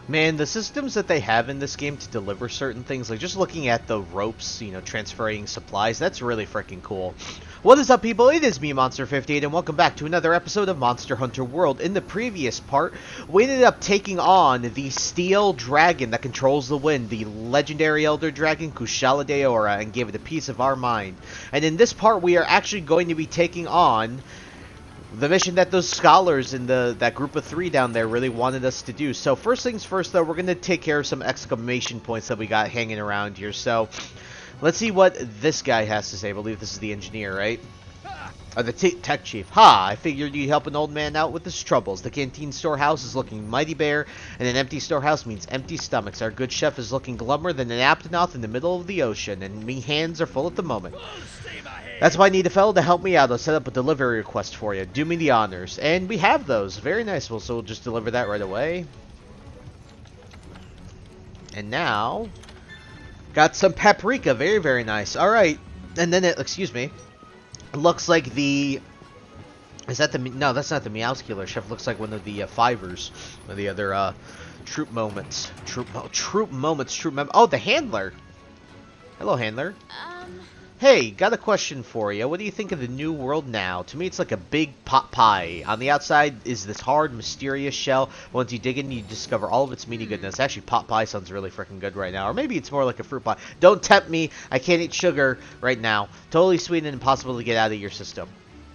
Man, the systems that they have in this game to deliver certain things, like just looking at the ropes, transferring supplies, that's really freaking cool. What is up, people? It is me, Monster58, and welcome back to another episode of Monster Hunter World. In the previous part, we ended up taking on the steel dragon that controls the wind, the legendary elder dragon Kushala Daora, and gave it a piece of our mind. And in this part, we are actually going to be taking on the mission that those scholars in that group of 3 down there really wanted us to do. So first things first, though, we're going to take care of some exclamation points that we got hanging around here. So let's see what this guy has to say. I believe this is the engineer, right? The tech chief. Ha! I figured you'd help an old man out with his troubles. The canteen storehouse is looking mighty bare, and an empty storehouse means empty stomachs. Our good chef is looking glummer than an aptonoth in the middle of the ocean, and me hands are full at the moment. That's why I need a fellow to help me out. I'll set up a delivery request for you. Do me the honors. And we have those. Very nice. Well, so we'll just deliver that right away. And now, got some paprika. Very, very nice. Alright. And then it, excuse me, it looks like the, is that the, no, that's not the Meowscular chef. It looks like one of the Fivers. One of the other troop moments. Troop moments. Oh, the handler. Hello, handler. Hey, got a question for you. What do you think of the new world now? To me, it's like a big pot pie. On the outside is this hard, mysterious shell. Once you dig in, you discover all of its meaty goodness. Actually, pot pie sounds really freaking good right now. Or maybe it's more like a fruit pie. Don't tempt me. I can't eat sugar right now. Totally sweet and impossible to get out of your system.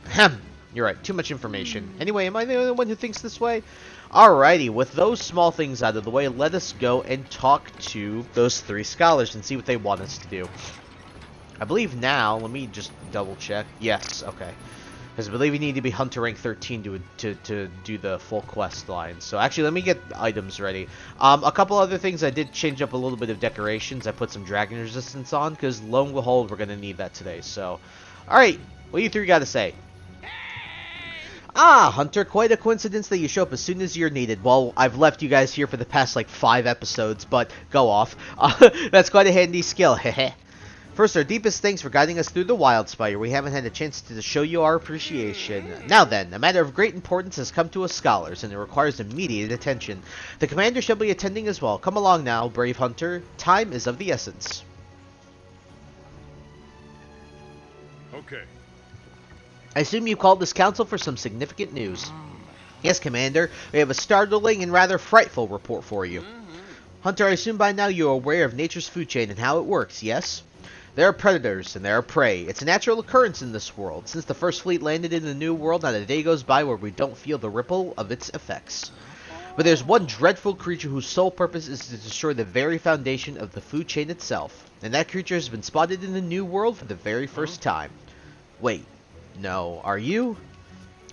Ahem. You're right. Too much information. Anyway, am I the only one who thinks this way? Alrighty, with those small things out of the way, let us go and talk to those 3 scholars and see what they want us to do. I believe now, let me just double check. Yes, okay. Because I believe you need to be Hunter rank 13 to do the full quest line. So actually, let me get items ready. A couple other things, I did change up a little bit of decorations. I put some dragon resistance on, because lo and behold, we're going to need that today. So, alright, what do you 3 got to say? Ah, Hunter, quite a coincidence that you show up as soon as you're needed. Well, I've left you guys here for the past, like, 5 episodes, but go off. That's quite a handy skill, heh. First, our deepest thanks for guiding us through the Wildspire. We haven't had a chance to show you our appreciation. Now then, a matter of great importance has come to us scholars, and it requires immediate attention. The commander shall be attending as well. Come along now, brave hunter. Time is of the essence. Okay. I assume you called this council for some significant news. Yes, Commander. We have a startling and rather frightful report for you. Hunter, I assume by now you are aware of nature's food chain and how it works, yes? There are predators, and there are prey. It's a natural occurrence in this world. Since the first fleet landed in the New World, not a day goes by where we don't feel the ripple of its effects. But there's one dreadful creature whose sole purpose is to destroy the very foundation of the food chain itself. And that creature has been spotted in the New World for the very first time. Wait, no, are you?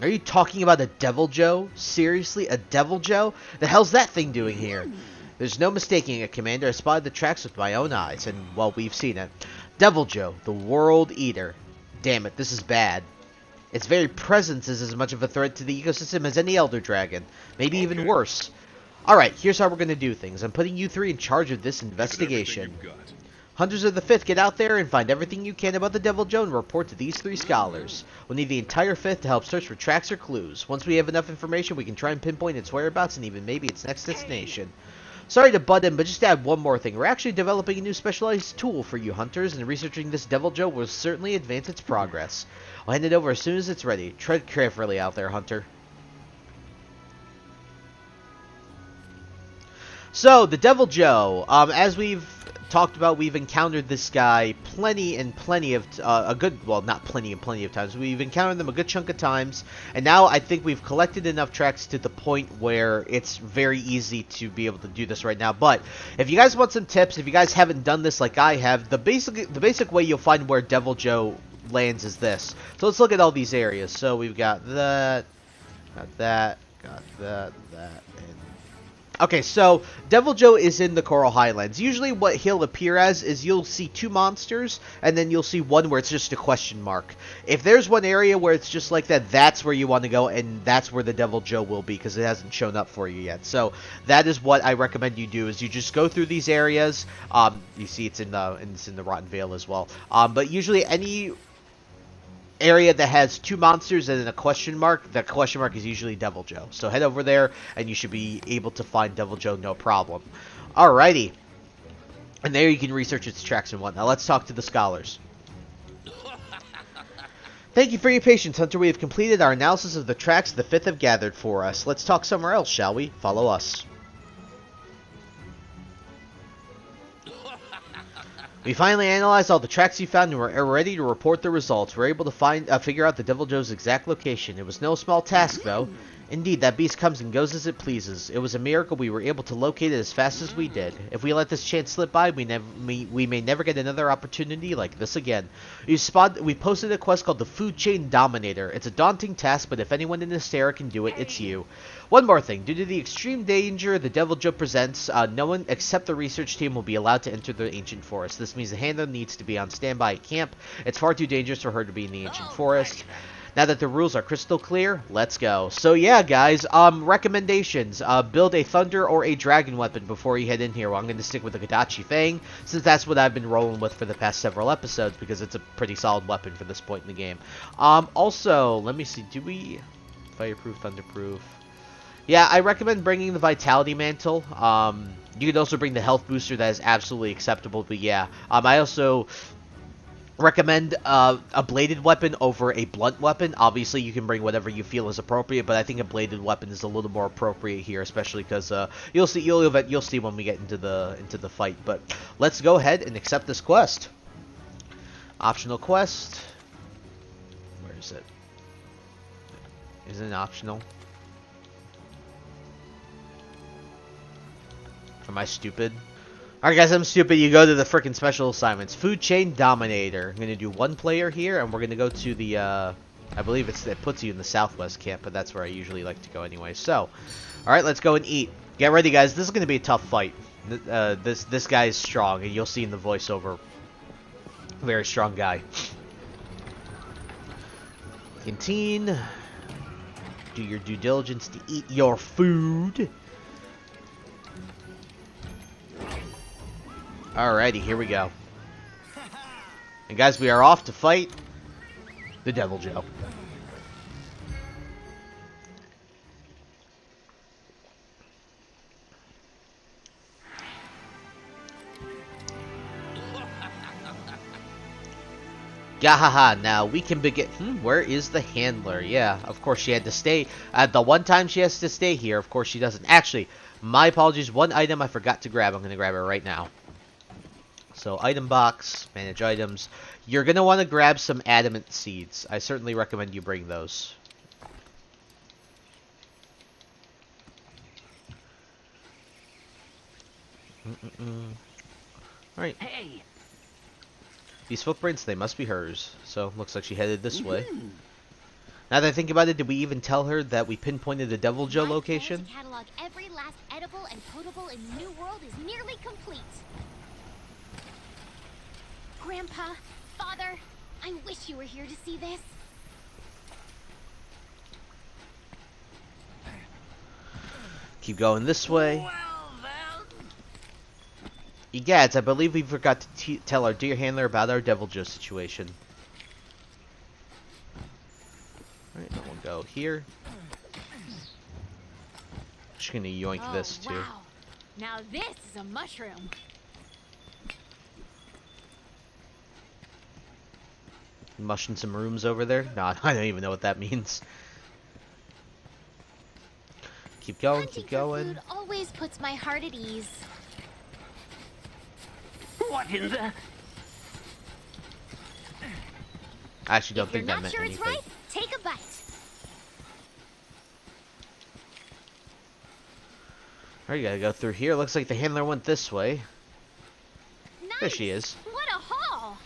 Are you talking about a Deviljho? Seriously, a Deviljho? The hell's that thing doing here? There's no mistaking it, Commander. I spotted the tracks with my own eyes, and, well, we've seen it. Deviljho, the World Eater. Damn it, this is bad. Its very presence is as much of a threat to the ecosystem as any Elder Dragon. Maybe even worse. Alright, here's how we're going to do things. I'm putting you 3 in charge of this investigation. Hunters of the 5th, get out there and find everything you can about the Deviljho and report to these 3 scholars. We'll need the entire 5th to help search for tracks or clues. Once we have enough information, we can try and pinpoint its whereabouts and even maybe its next destination. Sorry to butt in, but just to add one more thing. We're actually developing a new specialized tool for you hunters, and researching this Deviljho will certainly advance its progress. I'll hand it over as soon as it's ready. Tread carefully out there, Hunter. So, the Deviljho, as we've talked about, we've encountered this guy plenty of not plenty and plenty of times. We've encountered them a good chunk of times, and now I think we've collected enough tracks to the point where it's very easy to be able to do this right now. But if you guys want some tips, if you guys haven't done this like I have, the basic way you'll find where Deviljho lands is this. So let's look at all these areas. So we've got that, got that, and okay, so Deviljho is in the Coral Highlands. Usually what he'll appear as is you'll see 2 monsters, and then you'll see one where it's just a question mark. If there's one area where it's just like that, that's where you want to go, and that's where the Deviljho will be, because it hasn't shown up for you yet. So that is what I recommend you do, is you just go through these areas. You see it's in the Rotten Vale as well. But usually area that has two monsters and then a question mark. That question mark is usually Deviljho. So head over there, and you should be able to find Deviljho no problem. Alrighty. And there you can research its tracks and whatnot. Let's talk to the scholars. Thank you for your patience, Hunter. We have completed our analysis of the tracks the Fifth have gathered for us. Let's talk somewhere else, shall we? Follow us. We finally analyzed all the tracks you found and we're ready to report the results. We're able to figure out the Deviljho's exact location. It was no small task, though. Indeed, that beast comes and goes as it pleases. It was a miracle we were able to locate it as fast as we did. If we let this chance slip by, we may never get another opportunity like this again. We posted a quest called the Food Chain Dominator. It's a daunting task, but if anyone in this era can do it, it's you. One more thing. Due to the extreme danger the Deviljho presents, no one except the research team will be allowed to enter the ancient forest. This means the handler needs to be on standby at camp. It's far too dangerous for her to be in the ancient forest. Now that the rules are crystal clear, let's go. So yeah, guys, recommendations. Build a thunder or a dragon weapon before you head in here. Well, I'm going to stick with the Kodachi Fang, since that's what I've been rolling with for the past several episodes, because it's a pretty solid weapon for this point in the game. Also, let me see, do we... Fireproof, thunderproof... Yeah, I recommend bringing the Vitality Mantle. You can also bring the Health Booster, that is absolutely acceptable, but yeah. I also... recommend a bladed weapon over a blunt weapon. Obviously, you can bring whatever you feel is appropriate, but I think a bladed weapon is a little more appropriate here, especially because you'll see when we get into the fight. But let's go ahead and accept this quest. Optional quest. Where is it? Isn't it optional? Am I stupid? Alright guys, I'm stupid. You go to the frickin' special assignments. Food Chain Dominator. I'm going to do one player here, and we're going to go to the, I believe it puts you in the southwest camp, but that's where I usually like to go anyway. So, alright, let's go and eat. Get ready guys, this is going to be a tough fight. This guy is strong, and you'll see in the voiceover. Very strong guy. Canteen. Do your due diligence to eat your food. Alrighty, here we go. And guys, we are off to fight the Deviljho. Gahaha, now we can begin. Where is the handler? Yeah, of course she had to stay. The one time she has to stay here, of course she doesn't. Actually, my apologies, one item I forgot to grab. I'm going to grab it right now. So, item box, manage items. You're going to want to grab some adamant seeds. I certainly recommend you bring those. Alright. Hey. These footprints, they must be hers. So, looks like she headed this way. Now that I think about it, did we even tell her that we pinpointed the Deviljho location? My catalog every last edible and potable in the New World is nearly complete. Grandpa, Father, I wish you were here to see this. Keep going this way. Egads, I believe we forgot to tell our dear handler about our Deviljho situation. Alright, then we'll go here. Just gonna yoink this too. Wow. Now this is a mushroom. Mushing some rooms over there? No, I don't even know what that means. Keep going, Hunting keep going. for food always puts my heart at ease. What in the... I actually don't If you're think that not meant sure anything. it's right, take a bite. Alright, you gotta go through here. Looks like the handler went this way. Nice. There she is. What a haul!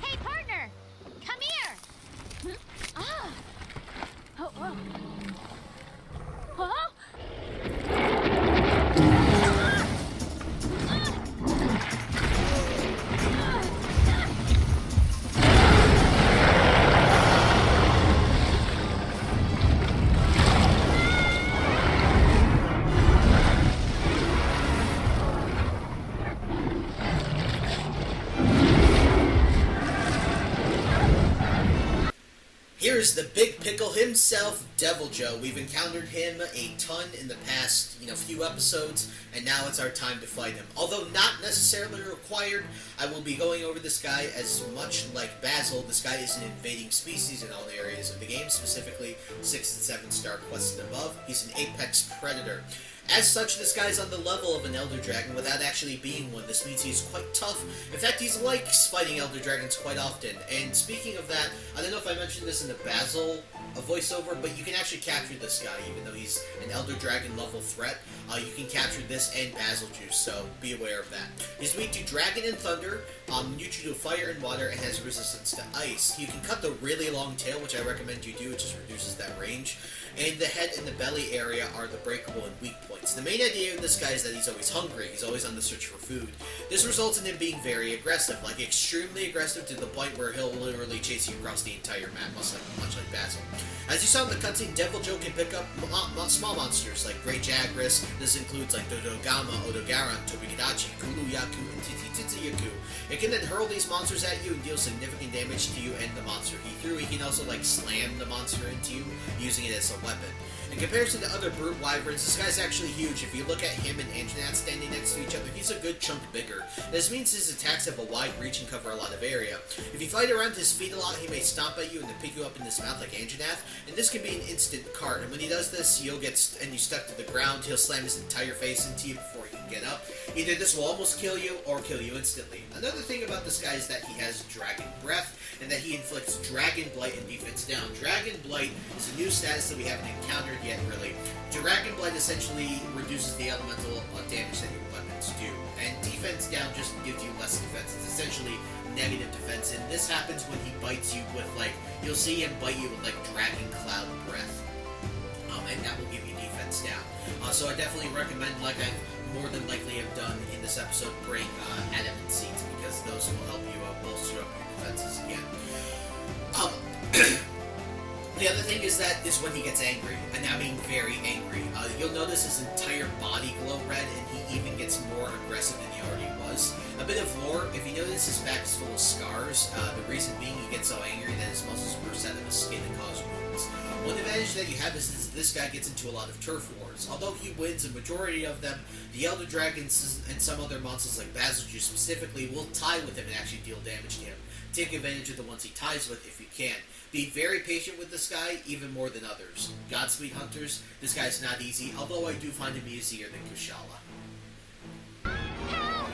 Hey, partner! Come here! Ah! Oh, oh. Huh? Here's the big pickle himself, Deviljho. We've encountered him a ton in the past, few episodes, and now it's our time to fight him. Although not necessarily required, I will be going over this guy as much like Basil. This guy is an invading species in all areas of the game, specifically 6 and 7 star quests and above. He's an apex predator. As such, this guy's on the level of an Elder Dragon without actually being one. This means he's quite tough. In fact, he likes fighting Elder Dragons quite often. And speaking of that, I don't know if I mentioned this in the Basil voiceover, but you can actually capture this guy, even though he's an Elder Dragon level threat. You can capture this and Basil Juice, so be aware of that. He's weak to Dragon and Thunder, neutral to Fire and Water, and has resistance to Ice. You can cut the really long tail, which I recommend you do. It just reduces that range. And the head and the belly area are the breakable and weak points. The main idea of this guy is that he's always hungry. He's always on the search for food. This results in him being very aggressive, like extremely aggressive to the point where he'll literally chase you across the entire map, much like Basil. As you saw in the cutscene, Deviljho can pick up small monsters like Great Jagras. This includes like Dodogama, Odogaron, Tobikidachi, Kuluyaku, and Titiyaku. It can then hurl these monsters at you and deal significant damage to you and the monster he threw. He can also like slam the monster into you, using it as a weapon. In comparison to other brute wyverns, this guy's actually huge. If you look at him and Anjanath standing next to each other, he's a good chunk bigger. This means his attacks have a wide reach and cover a lot of area. If you fight around his feet a lot, he may stomp at you and then pick you up in his mouth like Anjanath, and this can be an instant cart. And when he does this, you'll get you stuck to the ground. He'll slam his entire face into you before you can get up. Either this will almost kill you or kill you instantly. Another thing about this guy is that he has Dragon Breath, and that he inflicts Dragon Blight and defense down. Dragon Blight is a new status that we haven't encountered yet, really. Dragon Blight essentially reduces the elemental damage that your weapons do, and defense down just gives you less defense. It's essentially negative defense, and this happens when he bites you with, you'll see him bite you with, Dragon Cloud Breath, and that will give you defense down. So I definitely recommend, like I more than likely have done in this episode, bring Adamant Seeds, because those will help you bolster up your defenses again. The other thing is when he gets angry, and I mean very angry. You'll notice his entire body glow red, and he even gets more aggressive than he already was. A bit of lore, if you notice his back is full of scars, the reason being he gets so angry that his muscles burst out of his skin and cause wounds. One advantage that you have is this guy gets into a lot of turf wars. Although he wins a majority of them, the Elder Dragons and some other monsters like Basilju specifically will tie with him and actually deal damage to him. Take advantage of the ones he ties with if you can. Be very patient with this guy, even more than others. Godspeed, hunters. This guy's not easy, although I do find him easier than Kushala. Help!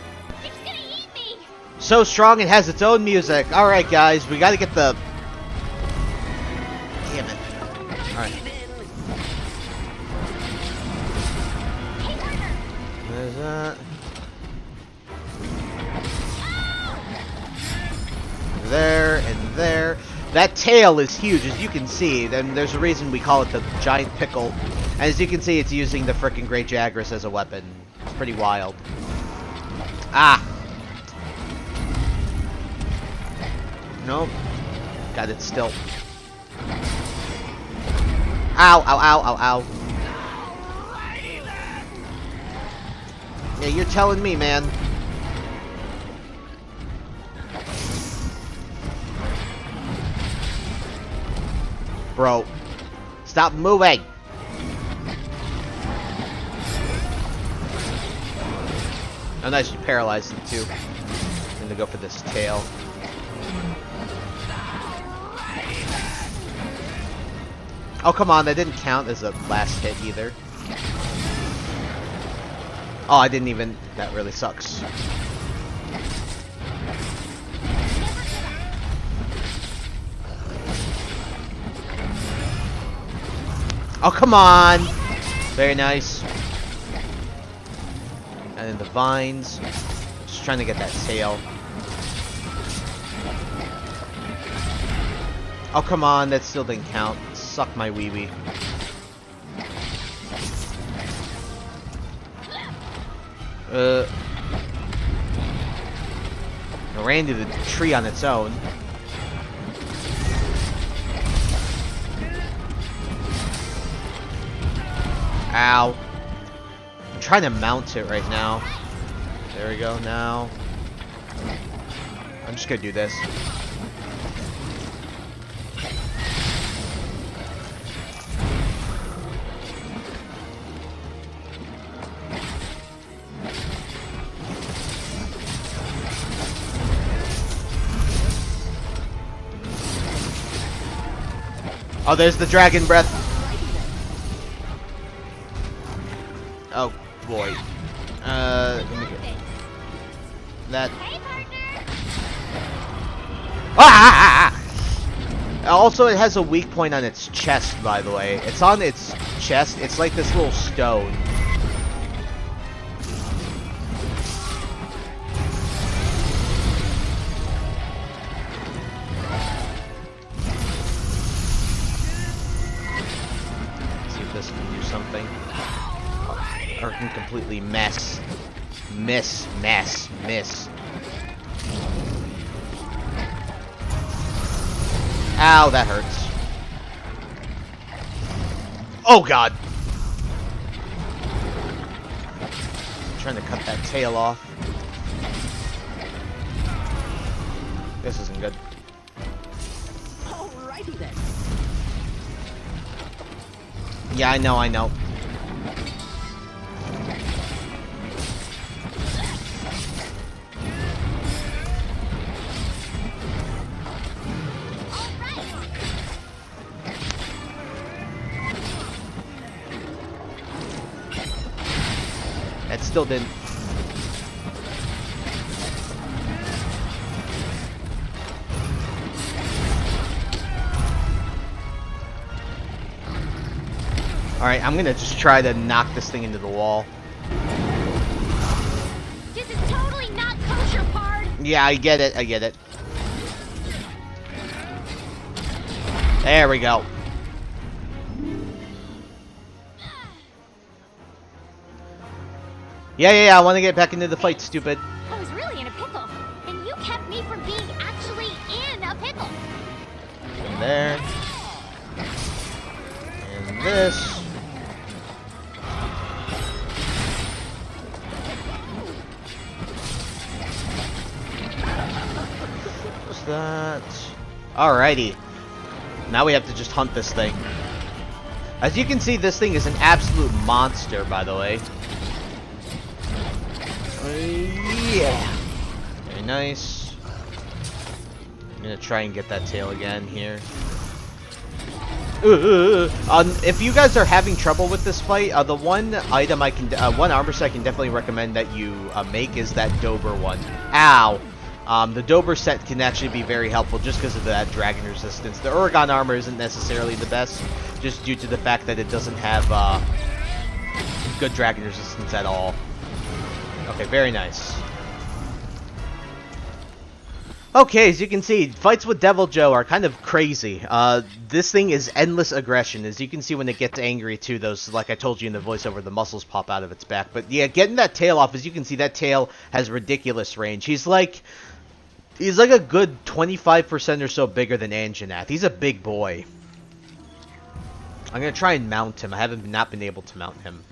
It's gonna eat me! So strong it has its own music. Alright guys, we gotta get the... Damn it. Alright. There's that. There and there. That tail is huge, as you can see, and there's a reason we call it the giant pickle. And as you can see, it's using the frickin' Great Jagras as a weapon. It's pretty wild. Ah! Nope. Got it still. Ow, ow, ow, ow, ow. Yeah, you're telling me, man. Bro, stop moving! Oh, nice, you paralyzed him too. I'm gonna go for this tail. Oh, come on, that didn't count as a last hit either. Oh, I didn't even... That really sucks. Oh, come on! Very nice. And then the vines. Just trying to get that tail. Oh, come on, that still didn't count. Suck my wee-wee. It ran into the tree on its own. Ow. I'm trying to mount it right now. There we go, now. I'm just gonna do this. Oh, there's the dragon breath. Oh boy. Let me get that. Hey, partner. Ah! Also, it has a weak point on its chest, by the way. It's on its chest. It's like this little stone. See if this can do something. Or can completely miss. Miss. Ow, that hurts. Oh god! I'm trying to cut that tail off. This isn't good. Alrighty then. Yeah, I know. That still didn't. Alright, I'm gonna just try to knock this thing into the wall. This is totally not kosher, Pard. Yeah, I get it. There we go. Yeah, I want to get back into the fight, stupid. I was really in a pickle, and you kept me from being actually in a pickle. And there. And this. What's that? Alrighty. Now we have to just hunt this thing. As you can see, this thing is an absolute monster, by the way. Yeah. Very nice. I'm gonna try and get that tail again here. If you guys are having trouble with this fight, the one item I can, one armor set I can definitely recommend that you make is that Dober one. Ow! The Dober set can actually be very helpful just because of that dragon resistance. The Oregon armor isn't necessarily the best, just due to the fact that it doesn't have good dragon resistance at all. Okay, very nice. Okay, as you can see, fights with Deviljho are kind of crazy. This thing is endless aggression. As you can see when it gets angry too, those, like I told you in the voiceover, the muscles pop out of its back. But yeah, getting that tail off, as you can see, that tail has ridiculous range. He's like a good 25% or so bigger than Anjanath. He's a big boy. I'm going to try and mount him. I haven't not been able to mount him.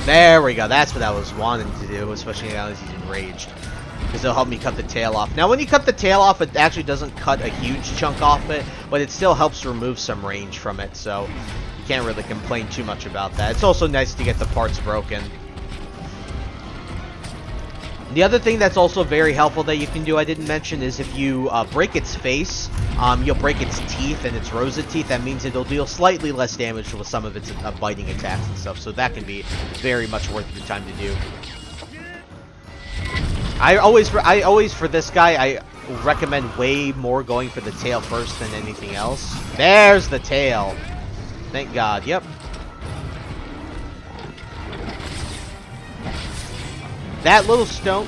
There we go. That's what I was wanting to do, especially now that he's enraged. Because it'll help me cut the tail off. Now, when you cut the tail off, it actually doesn't cut a huge chunk off it, but it still helps remove some range from it, so you can't really complain too much about that. It's also nice to get the parts broken. The other thing that's also very helpful that you can do, I didn't mention, is if you break its face, you'll break its teeth and its rows of teeth. That means it'll deal slightly less damage with some of its biting attacks and stuff. So that can be very much worth your time to do. I always for this guy, I recommend way more going for the tail first than anything else. There's the tail. Thank God. Yep. That little stone.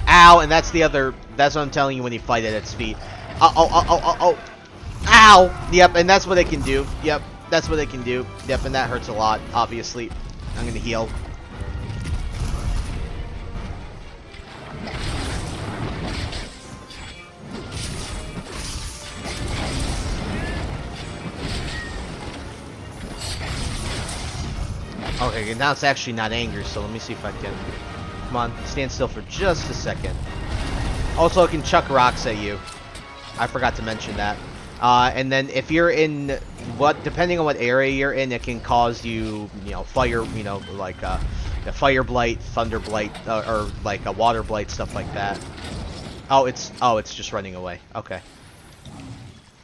Ow, and that's the other. That's what I'm telling you when you fight at its feet. Oh. Ow. Yep, and that's what it can do. Yep, that's what it can do. Yep, and that hurts a lot, obviously. I'm gonna heal. Okay, now it's actually not angry, so let me see if I can... Come on, stand still for just a second. Also, it can chuck rocks at you. I forgot to mention that. And then if you're in... depending on what area you're in, it can cause you, fire, like a fire blight, thunder blight, or like a water blight, stuff like that. Oh, it's just running away. Okay.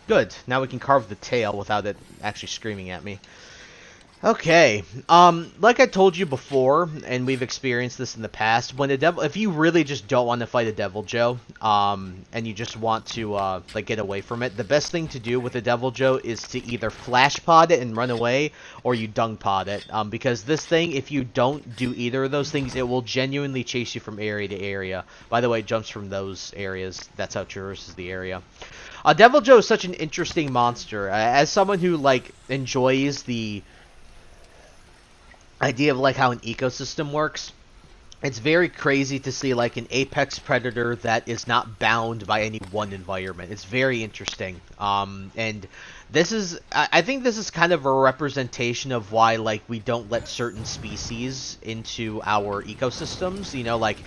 Good. Now we can carve the tail without it actually screaming at me. Okay. Like I told you before, and we've experienced this in the past, when if you really just don't want to fight a Deviljho, and you just want to like get away from it, the best thing to do with a Deviljho is to either flash pod it and run away, or you dung pod it. Because this thing, if you don't do either of those things, it will genuinely chase you from area to area. By the way, it jumps from those areas. That's how it traverses the area. Deviljho is such an interesting monster. As someone who like enjoys the idea of like how an ecosystem works, it's very crazy to see like an apex predator that is not bound by any one environment. It's very interesting. And this is, I think this is kind of a representation of why like we don't let certain species into our ecosystems. You know, like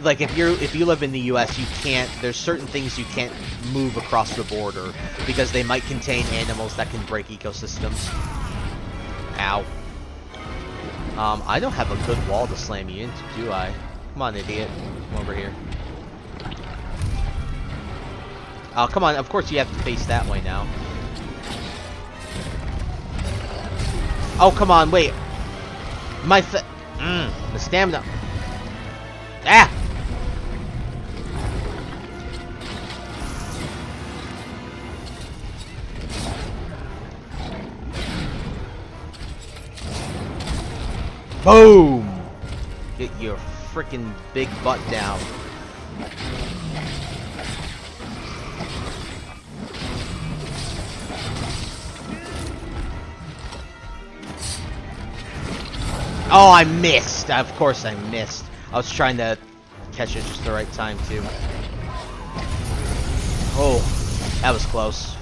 if you live in the US, you can't, there's certain things you can't move across the border because they might contain animals that can break ecosystems. Ow. I don't have a good wall to slam you into, do I? Come on, idiot. Come over here. Oh, come on. Of course you have to face that way now. Oh, come on. Wait. The stamina. Ah! Boom! Get your freaking big butt down. Oh, I missed! Of course I missed. I was trying to catch it just the right time, too. Oh, that was close.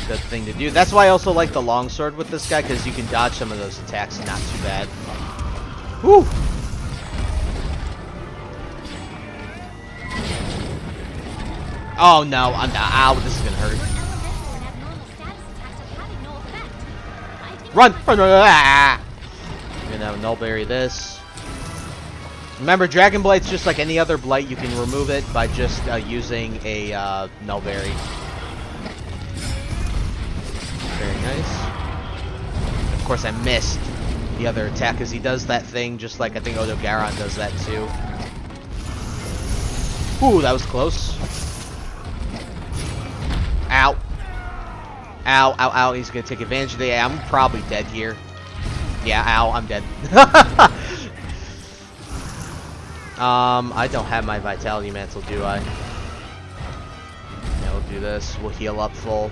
Good thing to do. That's why I also like the longsword with this guy, because you can dodge some of those attacks not too bad. Whew! Oh no, I'm not. Ow, this is gonna hurt. Run! Run! Ah! I'm gonna have a null berry this. Remember, Dragon Blight's just like any other blight. You can remove it by just using a null berry. Very nice. Of course, I missed the other attack because he does that thing just like I think Odo Garon does that too. Ooh, that was close. Ow. Ow, ow, ow. He's going to take advantage of the... I'm probably dead here. Yeah, ow, I'm dead. I don't have my Vitality Mantle, do I? Yeah, we'll do this. We'll heal up full.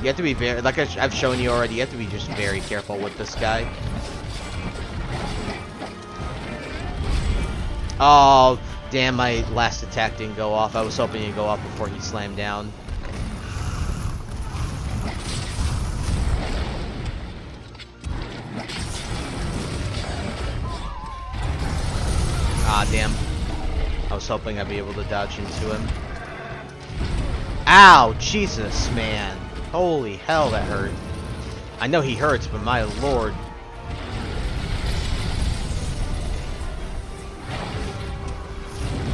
You have to be very... Like I've shown you already, you have to be just very careful with this guy. Oh, damn, my last attack didn't go off. I was hoping it'd go off before he slammed down. Ah, damn. I was hoping I'd be able to dodge into him. Ow, Jesus, man. Holy hell, that hurt. I know he hurts, but my lord.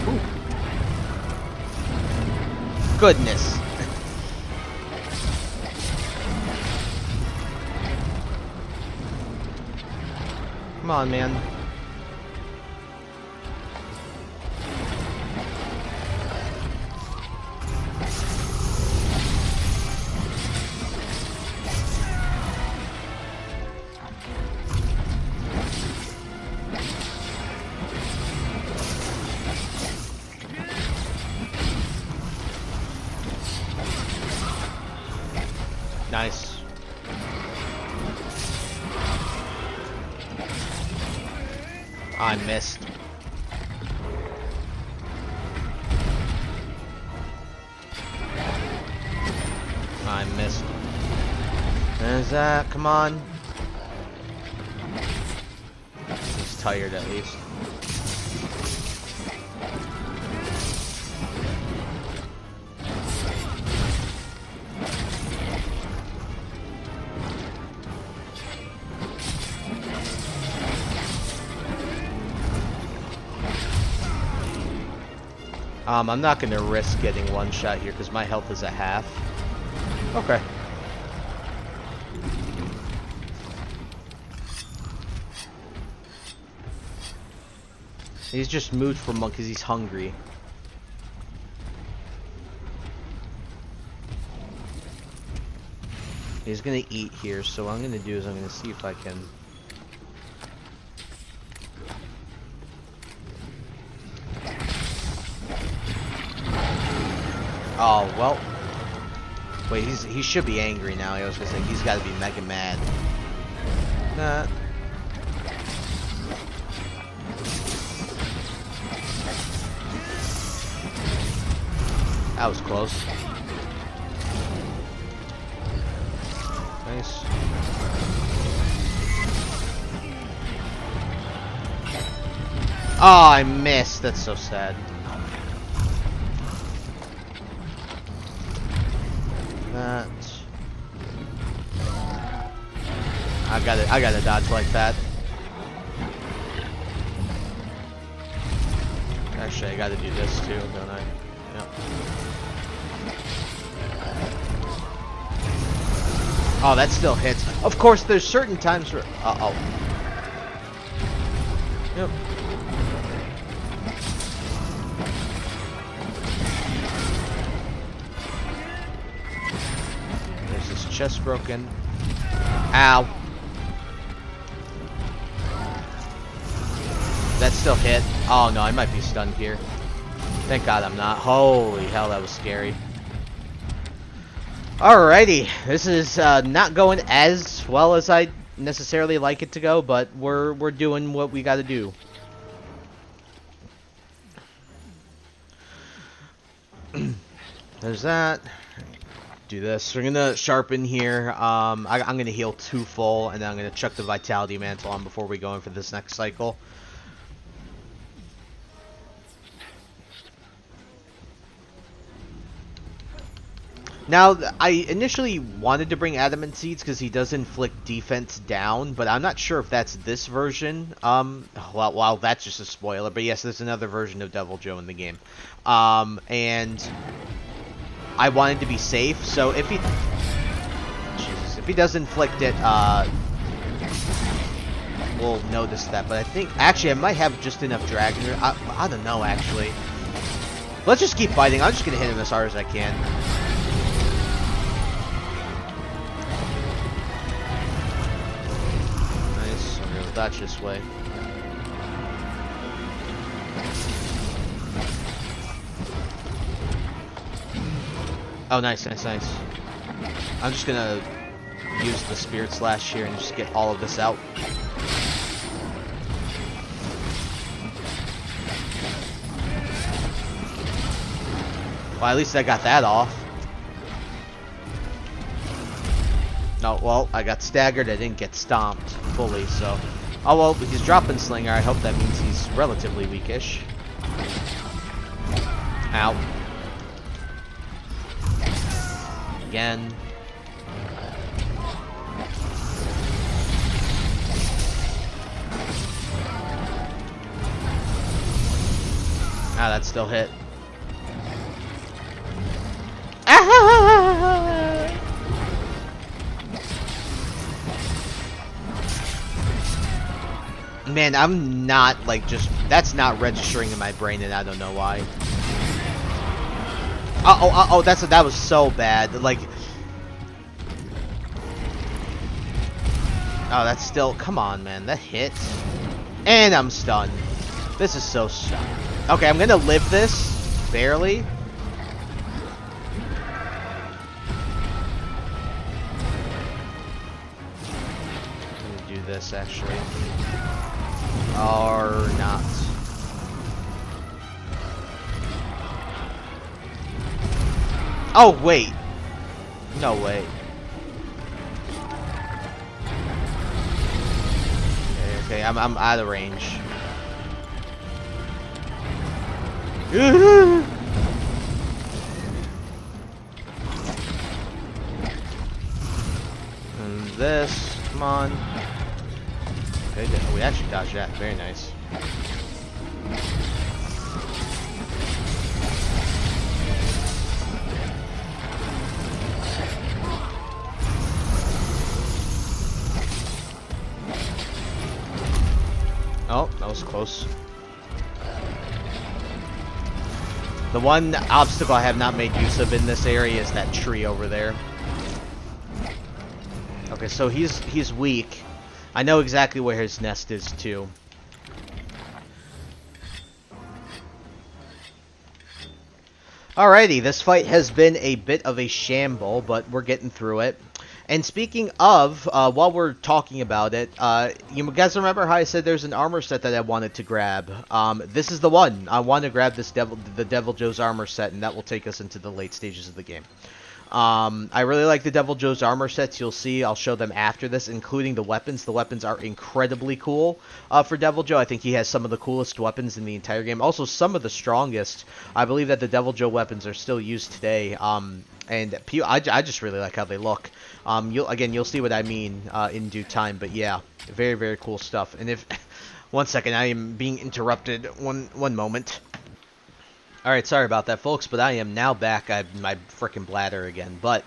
Ooh. Goodness. Come on, man. Nice. I missed. I missed. There's that. Come on. He's tired at least. I'm not gonna risk getting one shot here because my health is at half. Okay. He's just moved from one because he's hungry. He's gonna eat here, so what I'm gonna do is I'm gonna see if I can. Oh well. Wait, he should be angry now. I was gonna say he's got to be mega mad. Nah. That was close. Nice. Oh, I missed. That's so sad. That. I gotta dodge like that. Actually, I gotta do this too, don't I? Yep. Oh, that still hits. Of course, there's certain times where... Uh-oh. Yep. There's this chest broken. Ow. That still hit. Oh, no, I might be stunned here. Thank God I'm not. Holy hell, that was scary. Alrighty, this is not going as well as I necessarily like it to go, but we're doing what we got to do. There's that. Do this. We're gonna sharpen here. I'm gonna heal 2 full, and then I'm gonna chuck the vitality mantle on before we go in for this next cycle. Now, I initially wanted to bring Adamant Seeds because he does inflict defense down, but I'm not sure if that's this version. Well, that's just a spoiler, but yes, there's another version of Deviljho in the game. And I wanted to be safe, so if he... Jesus, if he does inflict it, we'll notice that, but I think... Actually, I might have just enough Dragon... I don't know, actually. Let's just keep fighting. I'm just going to hit him as hard as I can. Dodge this way. Oh, nice, nice, nice. I'm just gonna use the Spirit Slash here and just get all of this out. Well, at least I got that off. No, well, I got staggered. I didn't get stomped fully, so... Oh, well, he's dropping Slinger. I hope that means he's relatively weakish. Ow. Again. Ah, that still hit. Man, I'm not, like, just... That's not registering in my brain, and I don't know why. Uh-oh, that was so bad. Like... Oh, that's still... Come on, man. That hit. And I'm stunned. This is so stunned. Okay, I'm gonna live this. Barely. I'm gonna do this, actually. Or not. Oh, wait. No way. Okay, I'm out of range. And this, come on. Okay, we actually dodged that. Very nice. Oh, that was close. The one obstacle I have not made use of in this area is that tree over there. Okay, so he's weak. I know exactly where his nest is too. Alrighty, this fight has been a bit of a shamble, but we're getting through it. And speaking of, while we're talking about it, you guys remember how I said there's an armor set that I wanted to grab? This is the one. I want to grab this the Deviljho's armor set, and that will take us into the late stages of the game. I really like the Deviljho's armor sets. You'll see, I'll show them after this, including the weapons. The weapons are incredibly cool for Deviljho. I think he has some of the coolest weapons in the entire game. Also, some of the strongest. I believe that the Deviljho weapons are still used today. And I just really like how they look. You'll see what I mean in due time. But yeah, very, very cool stuff. And if... one second, I am being interrupted. One moment. Alright, sorry about that, folks, but I am now back. I have my frickin' bladder again. But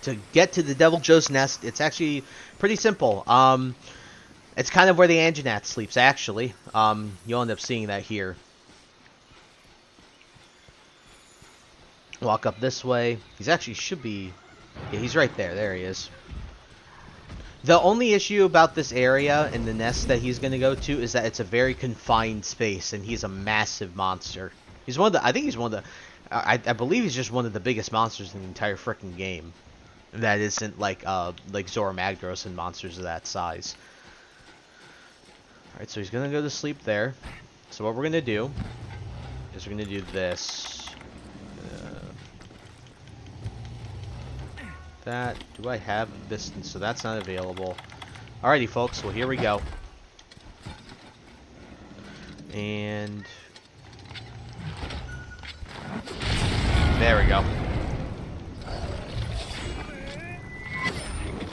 to get to the Deviljho's nest, it's actually pretty simple. It's kind of where the Anjanath sleeps, actually. You'll end up seeing that here. Walk up this way. He's actually should be... yeah, he's right there. There he is. The only issue about this area and the nest that he's going to go to is that it's a very confined space, and he's a massive monster. He's one of the... I think he's one of the... I believe he's just one of the biggest monsters in the entire frickin' game. That isn't like Zora Magdaros and monsters of that size. Alright, so he's going to go to sleep there. So what we're going to do is we're going to do this. That... do I have this? So that's not available. Alrighty, folks. Well, here we go. And... there we go.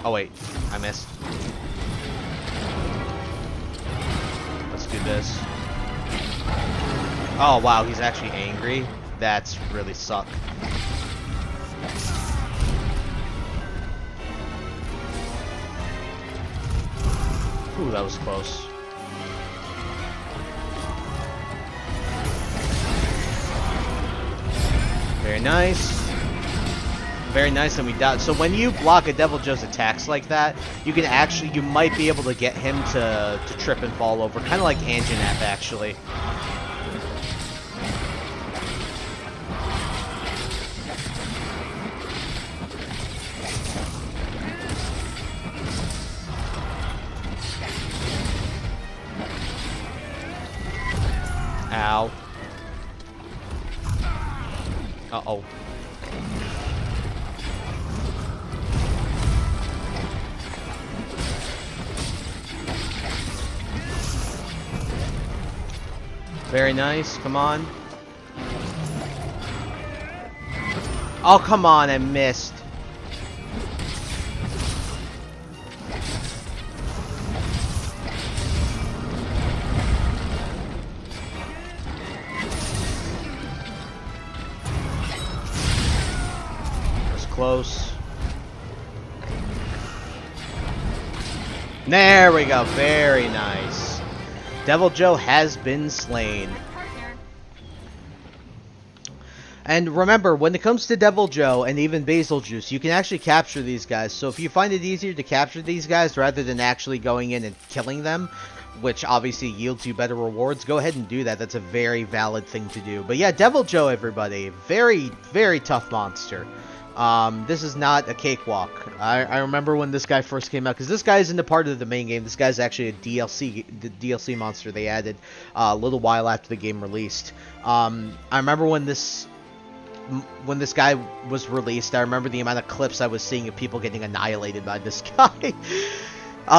Oh wait, I missed. Let's do this. Oh wow, he's actually angry. That's really suck. Ooh, that was close. Very nice. Very nice, and we died. So when you block a Deviljho's attacks like that, you can actually, you might be able to get him to trip and fall over. Kind of like Anjanath, actually. Ow. Uh-oh. Very nice. Come on. Oh, come on. I missed. Close. There we go. Very nice. Deviljho has been slain. And remember, when it comes to Deviljho and even Basil Juice, you can actually capture these guys. So if you find it easier to capture these guys rather than actually going in and killing them, which obviously yields you better rewards, go ahead and do that. That's a very valid thing to do. But yeah, Deviljho, everybody. Very, very tough monster. This is not a cakewalk. I remember when this guy first came out, because this guy isn't a part of the main game. This guy's actually a DLC monster they added a little while after the game released. I remember when this guy was released, I remember the amount of clips I was seeing of people getting annihilated by this guy.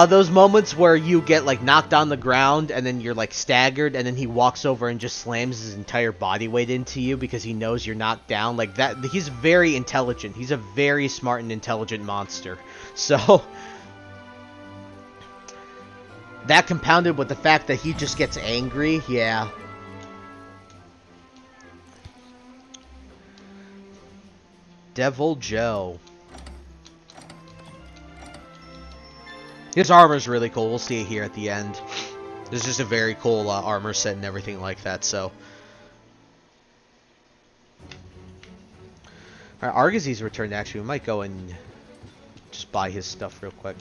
Those moments where you get like knocked on the ground and then you're like staggered and then he walks over and just slams his entire body weight into you because he knows you're knocked down like that. He's very intelligent. He's a very smart and intelligent monster. So that compounded with the fact that he just gets angry, yeah. Deviljho. His armor's really cool. We'll see it here at the end. There's just a very cool armor set and everything like that, so. Alright, Argosie's returned, actually. We might go and just buy his stuff real quick.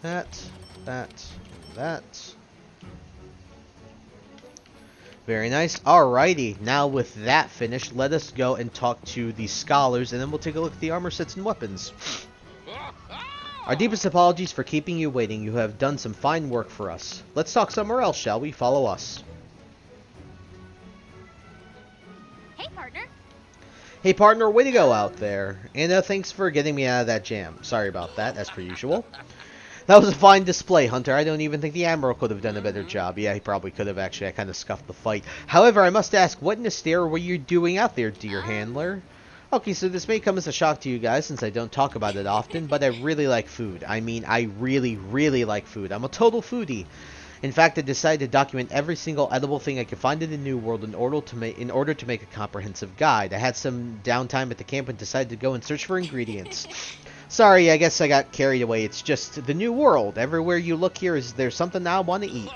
That. Very nice. Alrighty, now with that finished, let us go and talk to the scholars, and then we'll take a look at the armor sets and weapons. Our deepest apologies for keeping you waiting. You have done some fine work for us. Let's talk somewhere else, shall we? Follow us. Hey, partner. Hey, partner, way to go out there. And thanks for getting me out of that jam. Sorry about that, as per usual. That was a fine display, Hunter. I don't even think the Admiral could have done a better job. Yeah, he probably could have, actually. I kind of scuffed the fight. However, I must ask, what in the stare were you doing out there, dear handler? Okay, so this may come as a shock to you guys, since I don't talk about it often, but I really like food. I mean, I really, really like food. I'm a total foodie. In fact, I decided to document every single edible thing I could find in the New World in order to make a comprehensive guide. I had some downtime at the camp and decided to go and search for ingredients. Sorry, I guess I got carried away. It's just the New World. Everywhere you look here, there's something I want to eat.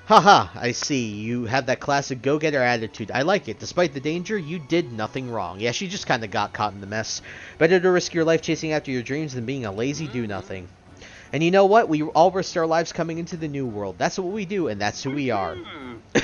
Haha, I see. You have that classic go-getter attitude. I like it. Despite the danger, you did nothing wrong. Yeah, she just kind of got caught in the mess. Better to risk your life chasing after your dreams than being a lazy do-nothing. And you know what? We all risked our lives coming into the New World. That's what we do, and that's who we are.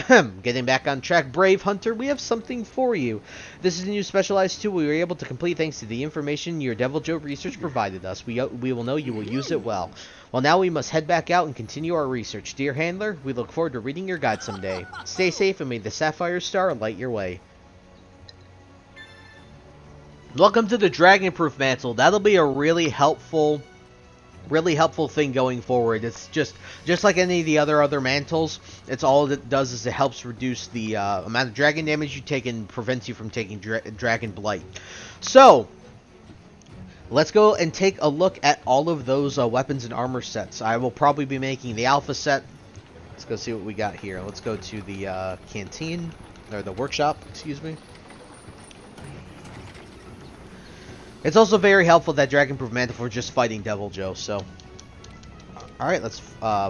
Getting back on track, brave hunter, we have something for you. This is a new specialized tool we were able to complete thanks to the information your Deviljho research provided us. We will know you will use it well. Well, now we must head back out and continue our research. Dear handler, we look forward to reading your guide someday. Stay safe and may the Sapphire Star light your way. Welcome to the Dragon-Proof Mantle. That'll be a really helpful thing going forward. It's just like any of the other mantles. It's all it does is it helps reduce the amount of dragon damage you take and prevents you from taking dragon blight. So let's go and take a look at all of those weapons and armor sets. I will probably be making the alpha set. Let's go see what we got here. Let's go to the canteen, or the workshop, excuse me. It's also very helpful, that dragon-proof mantle, for just fighting Deviljho, so. Alright, let's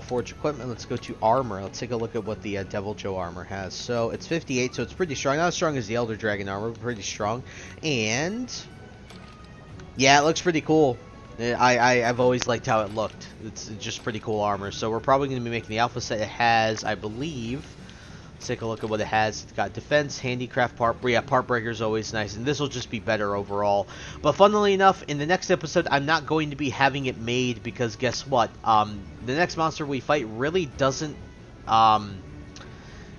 forge equipment. Let's go to armor. Let's take a look at what the Deviljho armor has. So, it's 58, so it's pretty strong. Not as strong as the Elder Dragon armor, but pretty strong. And yeah, it looks pretty cool. I've always liked how it looked. It's just pretty cool armor. So, we're probably going to be making the alpha set. It has, I believe, let's take a look at what it has. It's got defense, handicraft, part. Yeah, part breaker is always nice, and this will just be better overall. But funnily enough, in the next episode, I'm not going to be having it made because guess what? The next monster we fight really doesn't.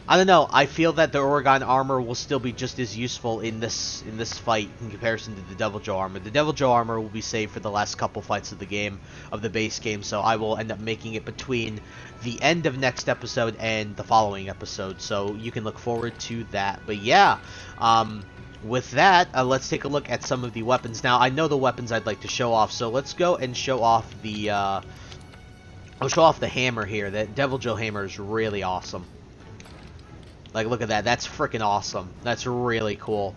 I don't know. I feel that the Oregon armor will still be just as useful in this fight in comparison to the Deviljho armor. The Deviljho armor will be saved for the last couple fights of the game, of the base game, so I will end up making it between the end of next episode and the following episode, so you can look forward to that. But yeah, with that, let's take a look at some of the weapons. Now, I know the weapons I'd like to show off, so let's go and show off the I'll show off the hammer here. That Deviljho hammer is really awesome. Like, look at that. That's freaking awesome. That's really cool.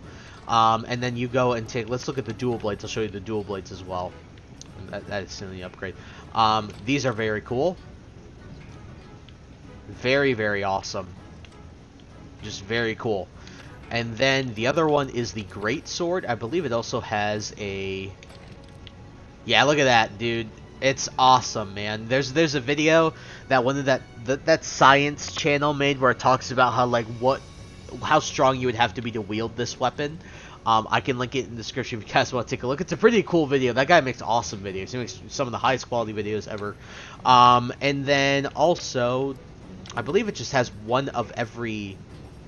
And then you go and take... Let's look at the dual blades. I'll show you the dual blades as well. That is in the upgrade. These are very cool. Very, very awesome. Just very cool. And then the other one is the Great Sword. I believe it also has a... Yeah, look at that, dude. It's awesome, man. There's a video that one of that science channel made where it talks about how strong you would have to be to wield this weapon. I can link it in the description if you guys want to take a look. It's a pretty cool video. That guy makes awesome videos. He makes some of the highest quality videos ever. And then also, I believe it just has one of every...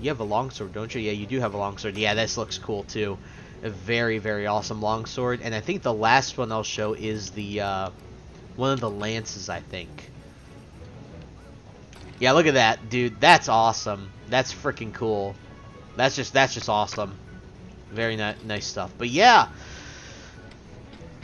You have a longsword, don't you? Yeah, you do have a longsword. Yeah, this looks cool too. A very, very awesome longsword. And I think the last one I'll show is the one of the lances, I think. Yeah, look at that, dude. That's awesome. That's freaking cool. That's just awesome. Very nice stuff. But yeah.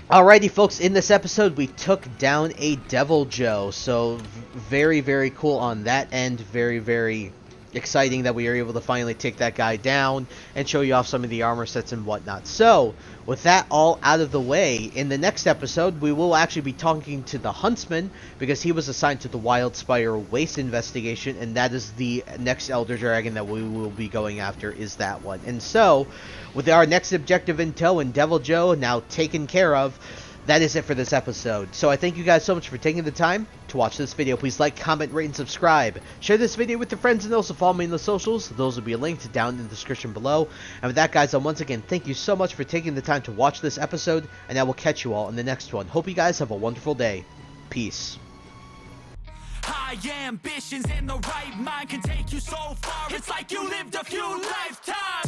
Alrighty, folks. In this episode, we took down a Deviljho. So very, very cool on that end. Very, very exciting that we are able to finally take that guy down and show you off some of the armor sets and whatnot. So, with that all out of the way, in the next episode, we will actually be talking to the Huntsman, because he was assigned to the Wild Spire Waste investigation, and that is the next Elder Dragon that we will be going after, is that one. And so, with our next objective in tow and Deviljho now taken care of, that is it for this episode. So I thank you guys so much for taking the time to watch this video. Please like, comment, rate, and subscribe. Share this video with your friends and also follow me on the socials. Those will be linked down in the description below. And with that, guys, once again, thank you so much for taking the time to watch this episode, and I will catch you all in the next one. Hope you guys have a wonderful day. Peace. High ambitions and the right mind can take you so far. It's like you lived a few lifetimes.